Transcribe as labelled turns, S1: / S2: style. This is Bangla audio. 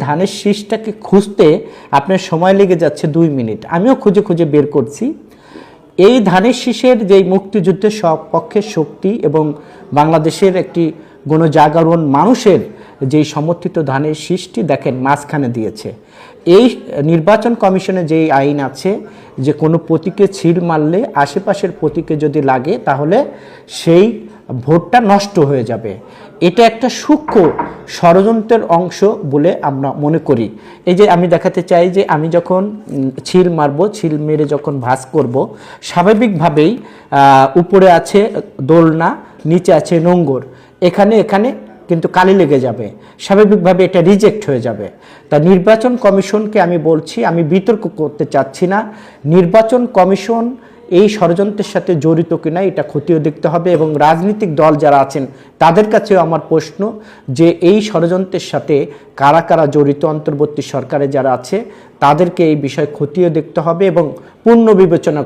S1: ধানের শীষটাকে খুঁজতে আপনার সময় লেগে যাচ্ছে 2 মিনিট। আমিও খুঁজে খুঁজে বের করছি। এই ধানের শীষের যে মুক্তিযুদ্ধের সপক্ষের শক্তি এবং বাংলাদেশের একটি গণজাগরণ মানুষের যেই সমর্থিত ধানের শীষটি দেখেন মাঝখানে দিয়েছে। এই নির্বাচন কমিশনে যেই আইন আছে যে কোনো প্রতীকে ছিল মারলে আশেপাশের প্রতীকে যদি লাগে তাহলে সেই ভোটটা নষ্ট হয়ে যাবে। এটা একটা সূক্ষ্ম ষড়যন্ত্রের অংশ বলে আমরা মনে করি। এই যে আমি দেখাতে চাই যে আমি যখন ছিল মারবো, ছিল মেরে যখন ভাঁজ করব, স্বাভাবিকভাবেই উপরে আছে দোলনা, নিচে আছে নোঙ্গর, এখানে কিন্তু কালি লেগে যাবে, স্বাভাবিকভাবে এটা রিজেক্ট হয়ে যাবে। তা নির্বাচন কমিশনকে আমি বলছি, আমি বিতর্ক করতে চাচ্ছি না, নির্বাচন কমিশন এই ষড়যন্ত্রের সাথে জড়িত কিনা এটা খতিয়ে দেখতে হবে এবং রাজনৈতিক দল যারা আছেন তাদের কাছেও আমার প্রশ্ন যে এই ষড়যন্ত্রের সাথে কারা কারা জড়িত, অন্তর্বর্তী সরকারে যারা আছে তাদেরকে এই বিষয় খতিয়ে দেখতে হবে এবং পূর্ণ বিবেচনা